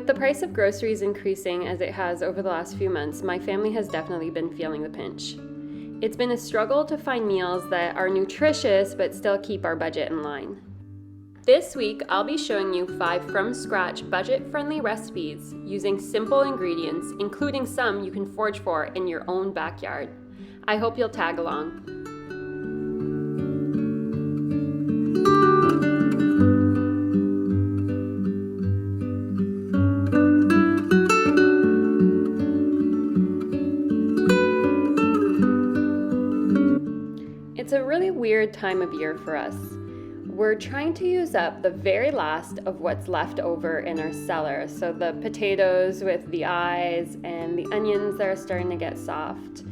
With the price of groceries increasing as it has over the last few months, my family has definitely been feeling the pinch. It's been a struggle to find meals that are nutritious but still keep our budget in line. This week, I'll be showing you 5 from-scratch, budget-friendly recipes using simple ingredients, including some you can forage for in your own backyard. I hope you'll tag along. It's a really weird time of year for us. We're trying to use up the very last of what's left over in our cellar. So the potatoes with the eyes and the onions that are starting to get soft.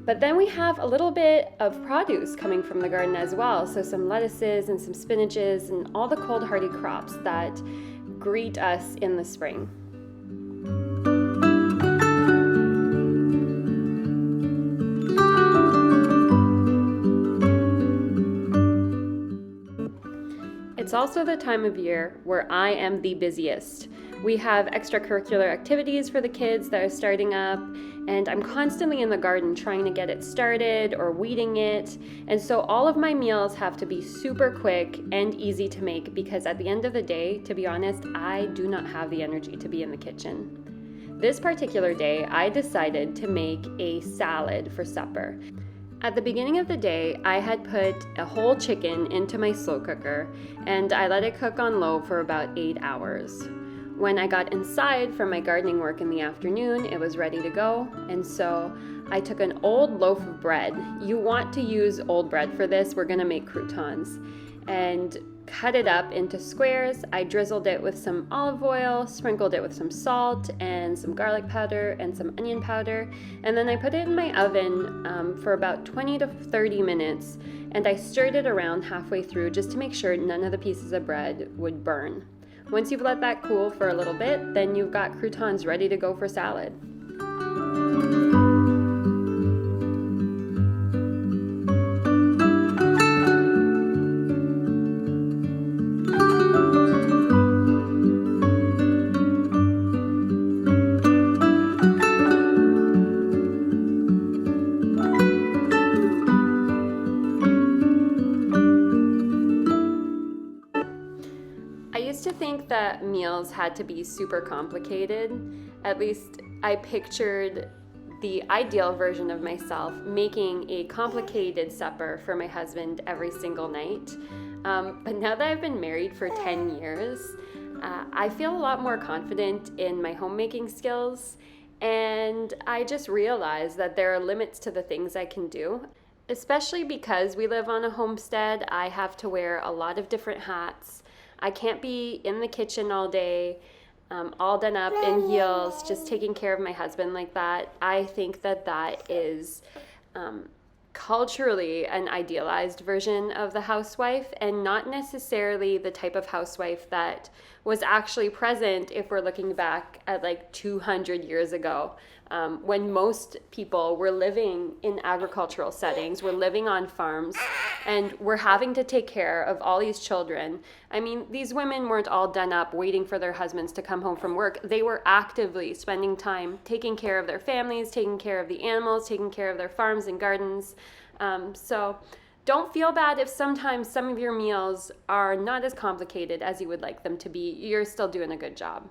But then we have a little bit of produce coming from the garden as well. So some lettuces and some spinaches and all the cold hardy crops that greet us in the spring. It's also the time of year where I am the busiest. We have extracurricular activities for the kids that are starting up, and I'm constantly in the garden trying to get it started or weeding it. And so all of my meals have to be super quick and easy to make because at the end of the day, to be honest, I do not have the energy to be in the kitchen. This particular day, I decided to make a salad for supper. At the beginning of the day, I had put a whole chicken into my slow cooker and I let it cook on low for about 8 hours. When I got inside from my gardening work in the afternoon, it was ready to go, and so I took an old loaf of bread. You want to use old bread for this, we're gonna make croutons, and cut it up into squares. I drizzled it with some olive oil, sprinkled it with some salt and some garlic powder and some onion powder, and then I put it in my oven for about 20 to 30 minutes, and I stirred it around halfway through just to make sure none of the pieces of bread would burn. Once you've let that cool for a little bit, then you've got croutons ready to go for salad. I used to think that meals had to be super complicated. At least I pictured the ideal version of myself making a complicated supper for my husband every single night. But now that I've been married for 10 years, I feel a lot more confident in my homemaking skills, and I just realized that there are limits to the things I can do. Especially because we live on a homestead, I have to wear a lot of different hats. I can't be in the kitchen all day, all done up in heels, just taking care of my husband like that. I think that that is culturally an idealized version of the housewife and not necessarily the type of housewife that was actually present if we're looking back at like 200 years ago. When most people were living in agricultural settings, were living on farms, and were having to take care of all these children. I mean, these women weren't all done up waiting for their husbands to come home from work. They were actively spending time taking care of their families, taking care of the animals, taking care of their farms and gardens. So don't feel bad if sometimes some of your meals are not as complicated as you would like them to be. You're still doing a good job.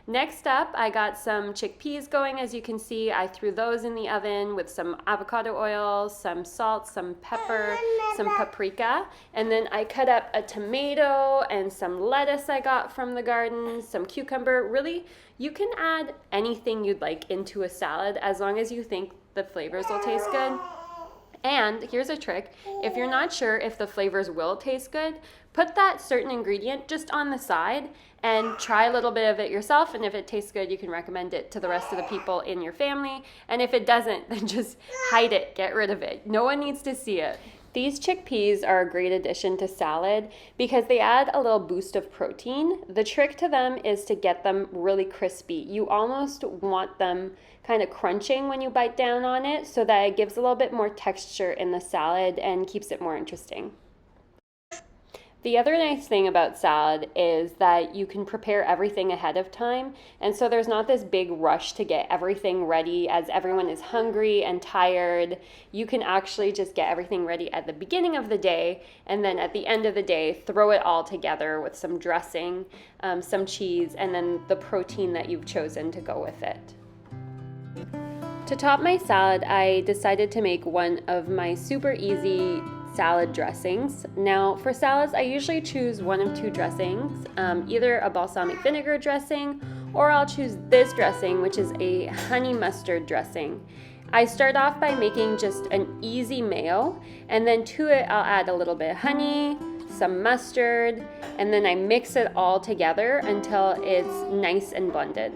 Next up, I got some chickpeas going. As you can see, I threw those in the oven with some avocado oil, some salt, some pepper, some paprika, and then I cut up a tomato and some lettuce I got from the garden, some cucumber. Really, you can add anything you'd like into a salad as long as you think the flavors will taste good. And here's a trick. If you're not sure if the flavors will taste good, put that certain ingredient just on the side and try a little bit of it yourself. And if it tastes good, you can recommend it to the rest of the people in your family. And if it doesn't, then just hide it, get rid of it. No one needs to see it. These chickpeas are a great addition to salad because they add a little boost of protein. The trick to them is to get them really crispy. You almost want them kind of crunching when you bite down on it so that it gives a little bit more texture in the salad and keeps it more interesting. The other nice thing about salad is that you can prepare everything ahead of time. And so there's not this big rush to get everything ready as everyone is hungry and tired. You can actually just get everything ready at the beginning of the day. And then at the end of the day, throw it all together with some dressing, some cheese, and then the protein that you've chosen to go with it. To top my salad, I decided to make one of my super easy salad dressings. Now, for salads, I usually choose one of two dressings, either a balsamic vinegar dressing, or I'll choose this dressing, which is a honey mustard dressing. I start off by making just an easy mayo, and then to it, I'll add a little bit of honey, some mustard, and then I mix it all together until it's nice and blended.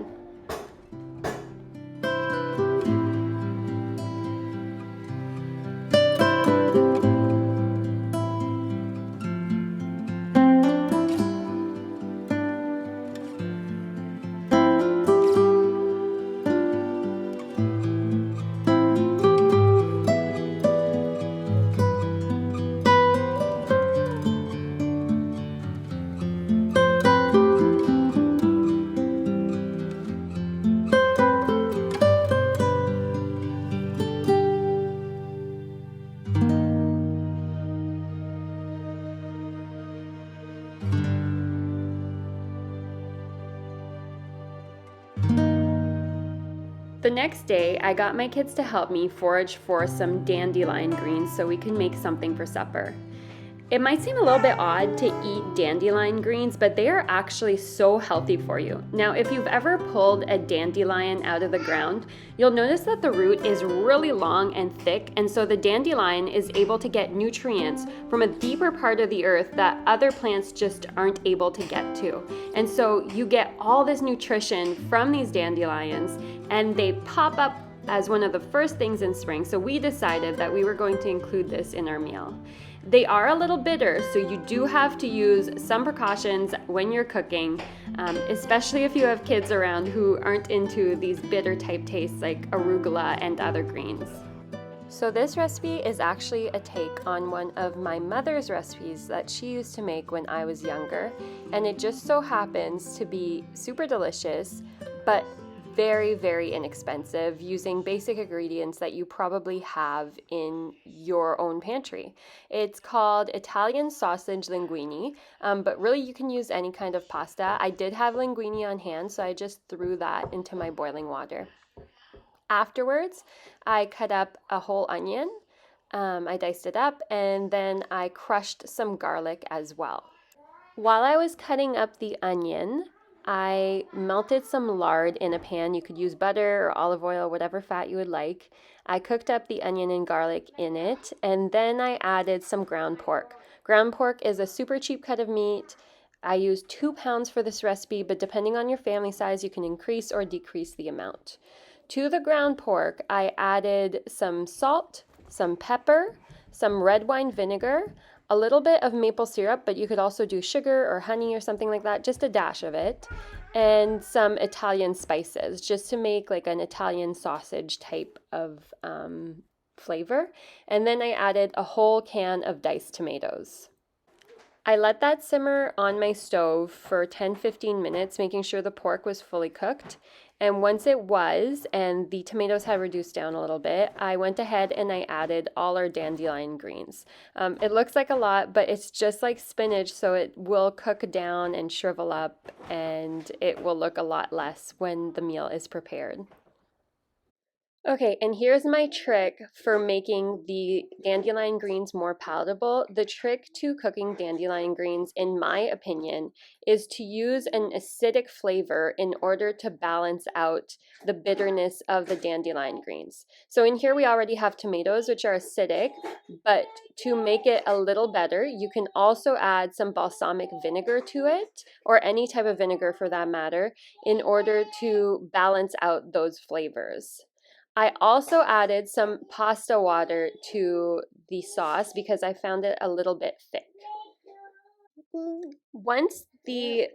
The next day, I got my kids to help me forage for some dandelion greens so we can make something for supper. It might seem a little bit odd to eat dandelion greens, but they are actually so healthy for you. Now, if you've ever pulled a dandelion out of the ground, you'll notice that the root is really long and thick, and so the dandelion is able to get nutrients from a deeper part of the earth that other plants just aren't able to get to. And so you get all this nutrition from these dandelions, and they pop up as one of the first things in spring, so we decided that we were going to include this in our meal. They are a little bitter, so you do have to use some precautions when you're cooking, especially if you have kids around who aren't into these bitter type tastes like arugula and other greens. So this recipe is actually a take on one of my mother's recipes that she used to make when I was younger, and it just so happens to be super delicious, but very, very inexpensive, using basic ingredients that you probably have in your own pantry. It's called Italian sausage linguine, but really you can use any kind of pasta. I did have linguine on hand, so I just threw that into my boiling water. Afterwards, I cut up a whole onion. I diced it up, and then I crushed some garlic as well. While I was cutting up the onion, I melted some lard in a pan. You could use butter or olive oil, whatever fat you would like. I cooked up the onion and garlic in it, and then I added some ground pork. Ground pork is a super cheap cut of meat. I used 2 pounds for this recipe, but depending on your family size, you can increase or decrease the amount. To the ground pork, I added some salt, some pepper, some red wine vinegar, a little bit of maple syrup, but you could also do sugar or honey or something like that, just a dash of it, and some Italian spices, just to make like an Italian sausage type of flavor. And then I added a whole can of diced tomatoes. I let that simmer on my stove for 10-15 minutes, making sure the pork was fully cooked. And once it was, and the tomatoes had reduced down a little bit, I went ahead and I added all our dandelion greens. It looks like a lot, but it's just like spinach, so it will cook down and shrivel up, and it will look a lot less when the meal is prepared. Okay, and here's my trick for making the dandelion greens more palatable. The trick to cooking dandelion greens, in my opinion, is to use an acidic flavor in order to balance out the bitterness of the dandelion greens. So in here we already have tomatoes, which are acidic, but to make it a little better, you can also add some balsamic vinegar to it, or any type of vinegar for that matter, in order to balance out those flavors. I also added some pasta water to the sauce because I found it a little bit thick. Once the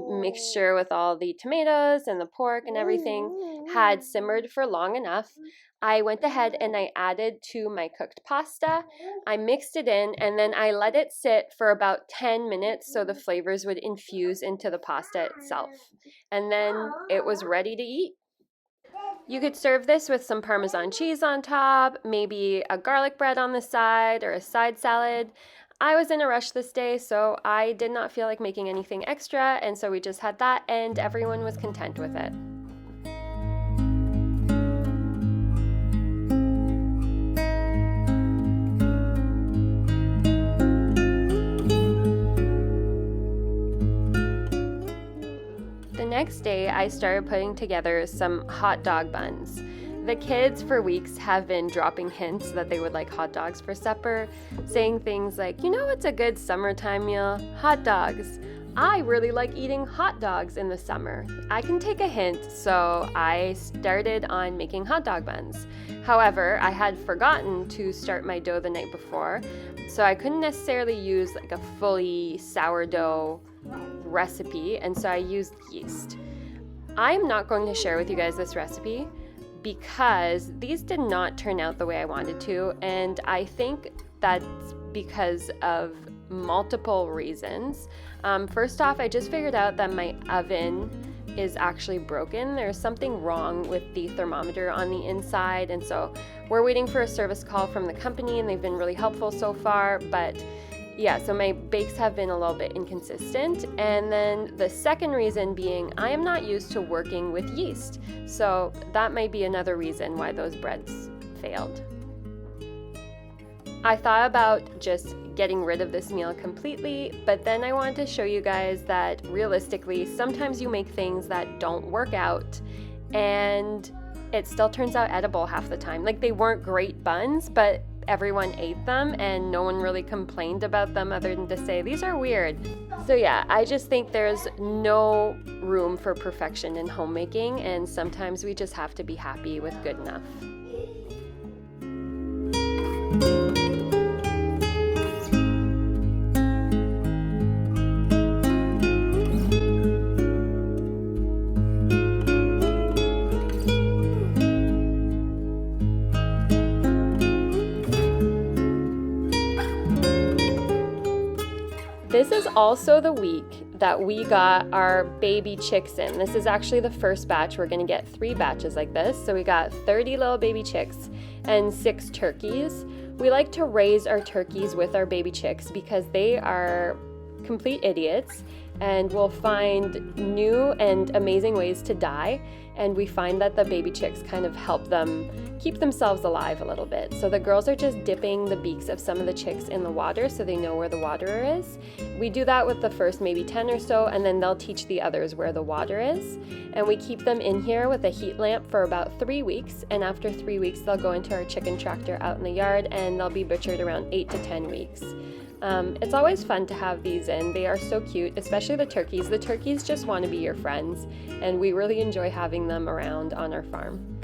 mixture with all the tomatoes and the pork and everything had simmered for long enough, I went ahead and I added to my cooked pasta. I mixed it in and then I let it sit for about 10 minutes so the flavors would infuse into the pasta itself. And then it was ready to eat. You could serve this with some Parmesan cheese on top, maybe a garlic bread on the side, or a side salad. I was in a rush this day, so I did not feel like making anything extra, and so we just had that, and everyone was content with it. The next day, I started putting together some hot dog buns. The kids for weeks have been dropping hints that they would like hot dogs for supper, saying things like, you know what's a good summertime meal? Hot dogs. I really like eating hot dogs in the summer. I can take a hint, so I started on making hot dog buns. However, I had forgotten to start my dough the night before, so I couldn't necessarily use like a fully sourdough recipe, and so I used yeast. I'm not going to share with you guys this recipe because these did not turn out the way I wanted to, and I think that's because of multiple reasons. First off, I just figured out that my oven is actually broken. There's something wrong with the thermometer on the inside, and so we're waiting for a service call from the company, and they've been really helpful so far, but yeah, so my bakes have been a little bit inconsistent. And then the second reason being I am not used to working with yeast. So that might be another reason why those breads failed. I thought about just getting rid of this meal completely, but then I wanted to show you guys that realistically, sometimes you make things that don't work out and it still turns out edible half the time. Like, they weren't great buns, but everyone ate them and no one really complained about them other than to say these are weird. So yeah, I just think there's no room for perfection in homemaking, and sometimes we just have to be happy with good enough. This is also the week that we got our baby chicks in. This is actually the first batch. We're gonna get 3 batches like this. So we got 30 little baby chicks and 6 turkeys. We like to raise our turkeys with our baby chicks because they are complete idiots and will find new and amazing ways to die. And we find that the baby chicks kind of help them keep themselves alive a little bit. So the girls are just dipping the beaks of some of the chicks in the water so they know where the water is. We do that with the first maybe 10 or so, and then they'll teach the others where the water is. And we keep them in here with a heat lamp for about 3 weeks. And after 3 weeks, they'll go into our chicken tractor out in the yard, and they'll be butchered around 8 to 10 weeks. It's always fun to have these in. They are so cute, especially the turkeys. The turkeys just want to be your friends, and we really enjoy having them around on our farm.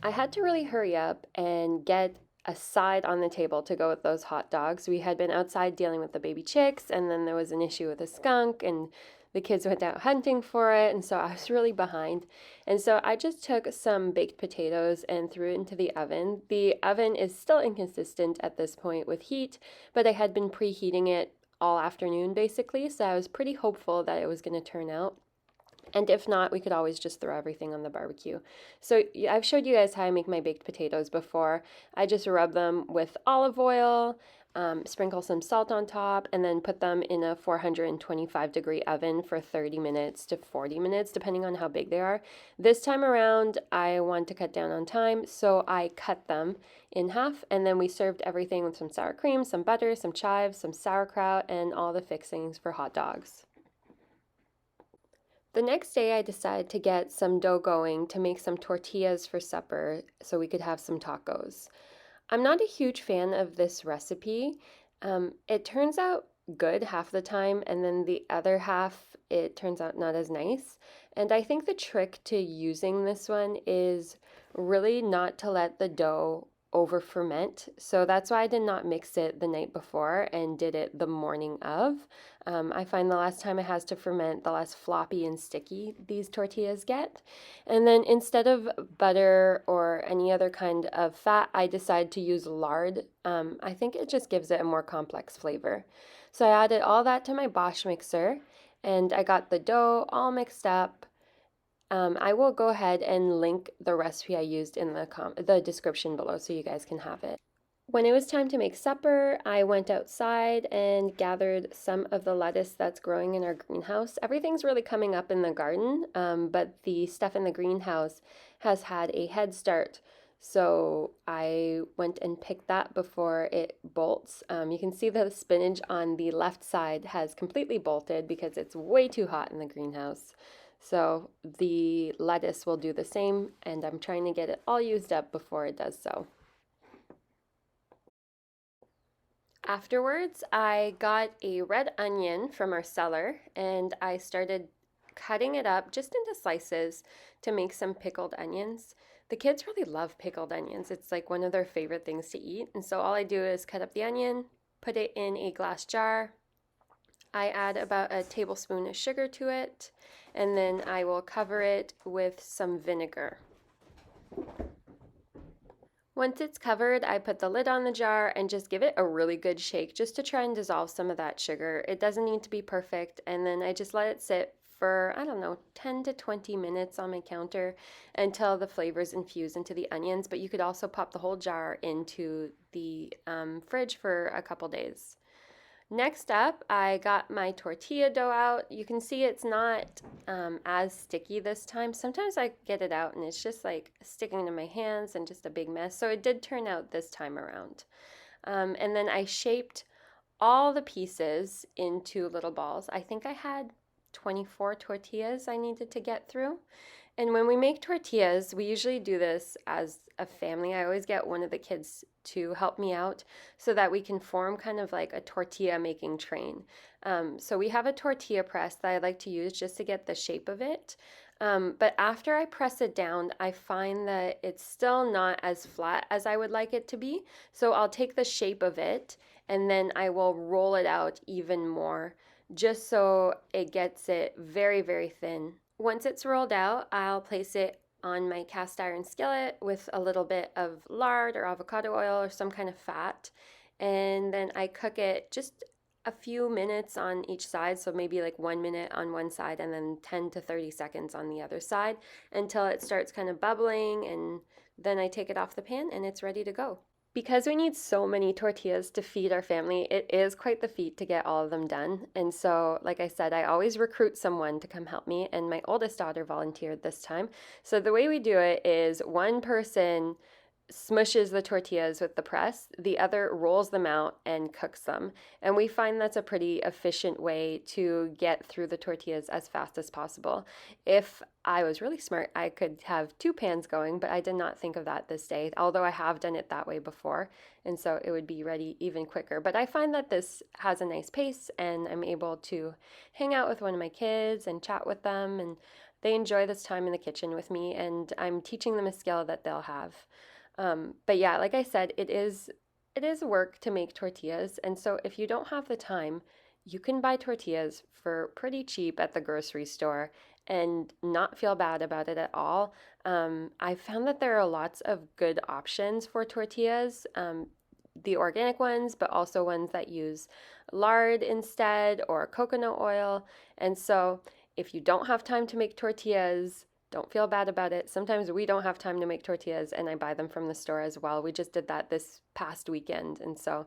I had to really hurry up and get a side on the table to go with those hot dogs. We had been outside dealing with the baby chicks, and then there was an issue with a skunk, and the kids went out hunting for it, and so I was really behind. And so I just took some baked potatoes and threw it into the oven. The oven is still inconsistent at this point with heat, but I had been preheating it all afternoon basically, so I was pretty hopeful that it was going to turn out. And if not, we could always just throw everything on the barbecue. So I've showed you guys how I make my baked potatoes before. I just rub them with olive oil, sprinkle some salt on top, and then put them in a 425-degree oven for 30 minutes to 40 minutes, depending on how big they are. This time around, I want to cut down on time, so I cut them in half, and then we served everything with some sour cream, some butter, some chives, some sauerkraut, and all the fixings for hot dogs. The next day, I decided to get some dough going to make some tortillas for supper so we could have some tacos. I'm not a huge fan of this recipe. It turns out good half the time, and then the other half, it turns out not as nice. And I think the trick to using this one is really not to let the dough over ferment. So that's why I did not mix it the night before and did it the morning of. I find the last time it has to ferment, the less floppy and sticky these tortillas get. And then instead of butter or any other kind of fat, I decided to use lard. I think it just gives it a more complex flavor. So I added all that to my Bosch mixer and I got the dough all mixed up. I will go ahead and link the recipe I used in the description below so you guys can have it. When it was time to make supper, I went outside and gathered some of the lettuce that's growing in our greenhouse. Everything's really coming up in the garden, but the stuff in the greenhouse has had a head start. So I went and picked that before it bolts. You can see the spinach on the left side has completely bolted because it's way too hot in the greenhouse. So the lettuce will do the same, and I'm trying to get it all used up before it does so. Afterwards, I got a red onion from our cellar and I started cutting it up just into slices to make some pickled onions. The kids really love pickled onions. It's like one of their favorite things to eat. And so all I do is cut up the onion, put it in a glass jar. I add about a tablespoon of sugar to it, and then I will cover it with some vinegar. Once it's covered, I put the lid on the jar and just give it a really good shake just to try and dissolve some of that sugar. It doesn't need to be perfect, and then I just let it sit for, I don't know, 10 to 20 minutes on my counter until the flavors infuse into the onions, but you could also pop the whole jar into the fridge for a couple days. Next up, I got my tortilla dough out. You can see it's not as sticky this time. Sometimes I get it out and it's just like sticking to my hands and just a big mess. So it did turn out this time around. And then I shaped all the pieces into little balls. I think I had 24 tortillas I needed to get through. And when we make tortillas, we usually do this as a family. I always get one of the kids to help me out so that we can form kind of like a tortilla making train. So we have a tortilla press that I like to use just to get the shape of it. But after I press it down, I find that it's still not as flat as I would like it to be. So I'll take the shape of it and then I will roll it out even more just so it gets it very, very thin. Once it's rolled out, I'll place it on my cast iron skillet with a little bit of lard or avocado oil or some kind of fat. And then I cook it just a few minutes on each side, so maybe like 1 minute on one side and then 10 to 30 seconds on the other side until it starts kind of bubbling, and then I take it off the pan and it's ready to go. Because we need so many tortillas to feed our family, it is quite the feat to get all of them done. And so, like I said, I always recruit someone to come help me, and my oldest daughter volunteered this time. So the way we do it is one person smushes the tortillas with the press, the other rolls them out and cooks them. And we find that's a pretty efficient way to get through the tortillas as fast as possible. If I was really smart, I could have two pans going, but I did not think of that this day, although I have done it that way before. And so it would be ready even quicker. But I find that this has a nice pace and I'm able to hang out with one of my kids and chat with them, and they enjoy this time in the kitchen with me, and I'm teaching them a skill that they'll have. But yeah, like I said, it is work to make tortillas. And so if you don't have the time, you can buy tortillas for pretty cheap at the grocery store and not feel bad about it at all. I found that there are lots of good options for tortillas, the organic ones, but also ones that use lard instead or coconut oil. And so if you don't have time to make tortillas, don't feel bad about it. Sometimes we don't have time to make tortillas and I buy them from the store as well. We just did that this past weekend, and so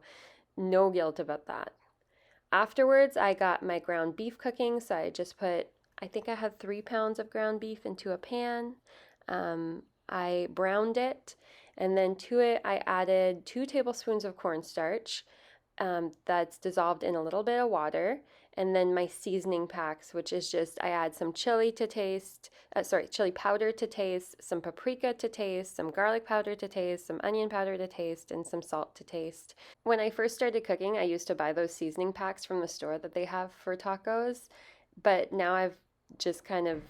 no guilt about that. Afterwards, I got my ground beef cooking. So I just put, I think I had 3 pounds of ground beef into a pan. I browned it, and then to it I added 2 tablespoons of cornstarch that's dissolved in a little bit of water, and then my seasoning packs, which is just I add some chili to taste, chili powder to taste, some paprika to taste, some garlic powder to taste, some onion powder to taste, and some salt to taste. When I first started cooking, I used to buy those seasoning packs from the store that they have for tacos, but now I've just kind of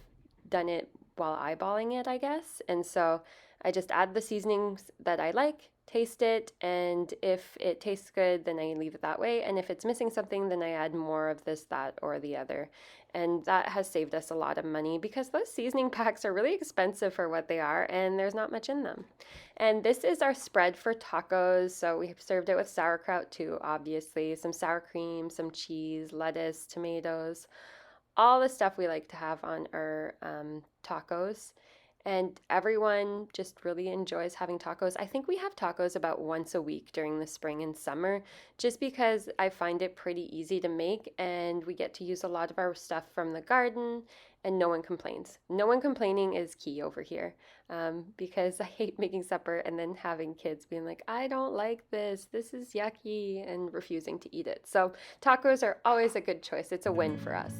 done it while eyeballing it, I guess. And so I just add the seasonings that I like taste it, and if it tastes good, then I leave it that way, and if it's missing something, then I add more of this, that, or the other. And that has saved us a lot of money because those seasoning packs are really expensive for what they are, and there's not much in them. And this is our spread for tacos. So we have served it with sauerkraut too, obviously, some sour cream, some cheese, lettuce, tomatoes, all the stuff we like to have on our tacos. And everyone just really enjoys having tacos. I think we have tacos about once a week during the spring and summer, just because I find it pretty easy to make, and we get to use a lot of our stuff from the garden, and no one complains. No one complaining is key over here, because I hate making supper and then having kids being like, I don't like this is yucky, and refusing to eat it. So tacos are always a good choice. It's a win for us.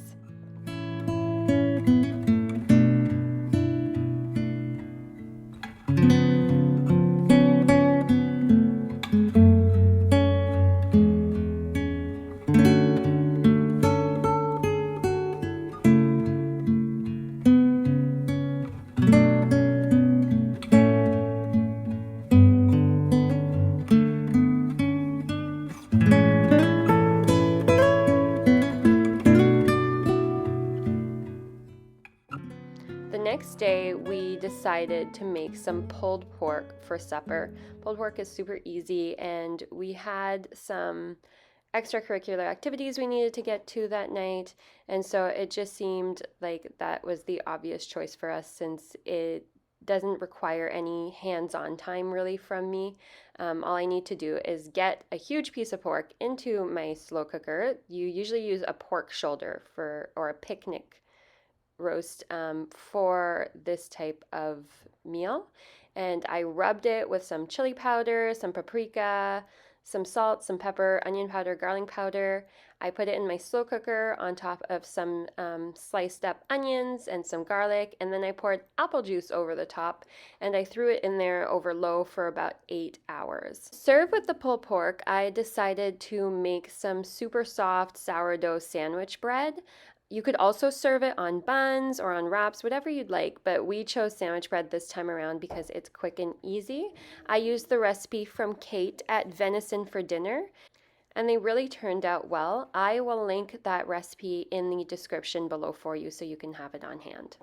The next day, we decided to make some pulled pork for supper. Pulled pork is super easy, and we had some extracurricular activities we needed to get to that night, and so it just seemed like that was the obvious choice for us since it doesn't require any hands-on time really from me. All I need to do is get a huge piece of pork into my slow cooker. You usually use a pork shoulder or a picnic roast for this type of meal. And I rubbed it with some chili powder, some paprika, some salt, some pepper, onion powder, garlic powder. I put it in my slow cooker on top of some sliced up onions and some garlic, and then I poured apple juice over the top, and I threw it in there over low for about 8 hours. Serve with the pulled pork, I decided to make some super soft sourdough sandwich bread. You could also serve it on buns or on wraps, whatever you'd like, but we chose sandwich bread this time around because it's quick and easy. I used the recipe from Kate at Venison for Dinner, and they really turned out well. I will link that recipe in the description below for you so you can have it on hand.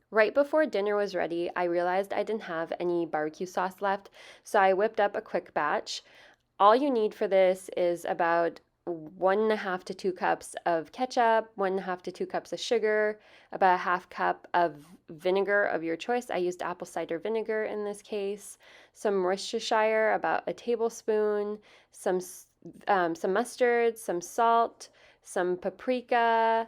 Right before dinner was ready, I realized I didn't have any barbecue sauce left, so I whipped up a quick batch. All you need for this is about 1.5 to 2 cups of ketchup, 1.5 to 2 cups of sugar, about a half cup of vinegar of your choice. I used apple cider vinegar in this case, some Worcestershire, about a tablespoon, some mustard, some salt, some paprika,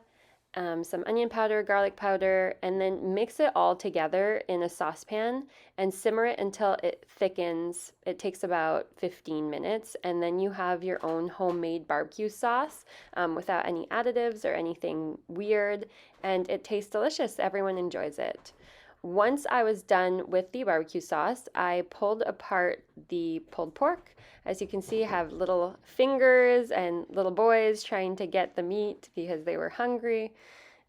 some onion powder, garlic powder, and then mix it all together in a saucepan and simmer it until it thickens. It takes about 15 minutes, and then you have your own homemade barbecue sauce without any additives or anything weird, and it tastes delicious. Everyone enjoys it. Once I was done with the barbecue sauce, I pulled apart the pulled pork. As you can see, I have little fingers and little boys trying to get the meat because they were hungry.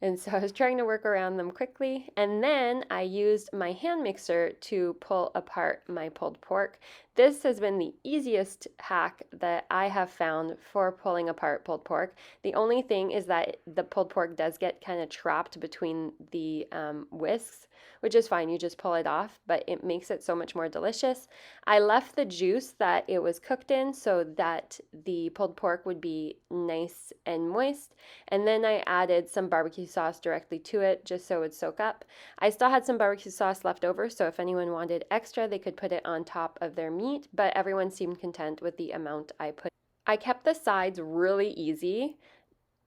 And so I was trying to work around them quickly. And then I used my hand mixer to pull apart my pulled pork. This has been the easiest hack that I have found for pulling apart pulled pork. The only thing is that the pulled pork does get kind of trapped between the whisks, which is fine. You just pull it off, but it makes it so much more delicious. I left the juice that it was cooked in so that the pulled pork would be nice and moist. And then I added some barbecue sauce directly to it just so it would soak up. I still had some barbecue sauce left over, so if anyone wanted extra, they could put it on top of their meat, but everyone seemed content with the amount I put. I kept the sides really easy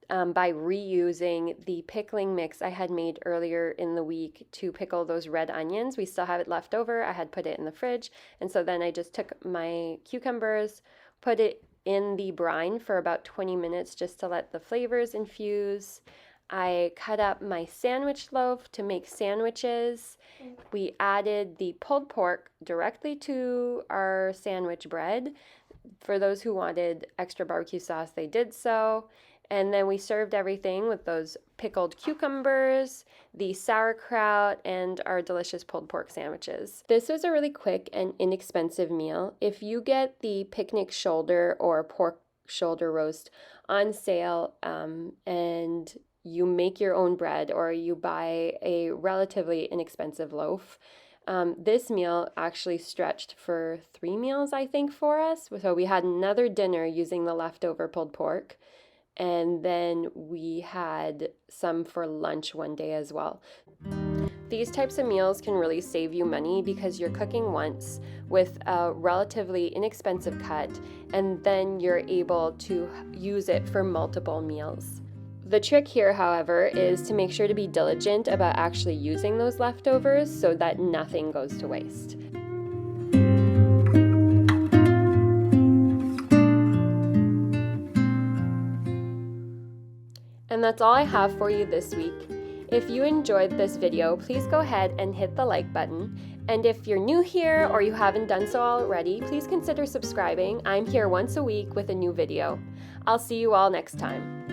by reusing the pickling mix I had made earlier in the week to pickle those red onions. We still have it left over. I had put it in the fridge, and so then I just took my cucumbers, put it in the brine for about 20 minutes just to let the flavors infuse. I cut up my sandwich loaf to make sandwiches. We added the pulled pork directly to our sandwich bread. For those who wanted extra barbecue sauce, they did so. And then we served everything with those pickled cucumbers, the sauerkraut, and our delicious pulled pork sandwiches. This was a really quick and inexpensive meal. If you get the picnic shoulder or pork shoulder roast on sale, and you make your own bread or you buy a relatively inexpensive loaf, this meal actually stretched for 3 meals, I think, for us. So we had another dinner using the leftover pulled pork, and then we had some for lunch one day as well. These types of meals can really save you money because you're cooking once with a relatively inexpensive cut, and then you're able to use it for multiple meals. The trick here, however, is to make sure to be diligent about actually using those leftovers so that nothing goes to waste. And that's all I have for you this week. If you enjoyed this video, please go ahead and hit the like button. And if you're new here or you haven't done so already, please consider subscribing. I'm here once a week with a new video. I'll see you all next time.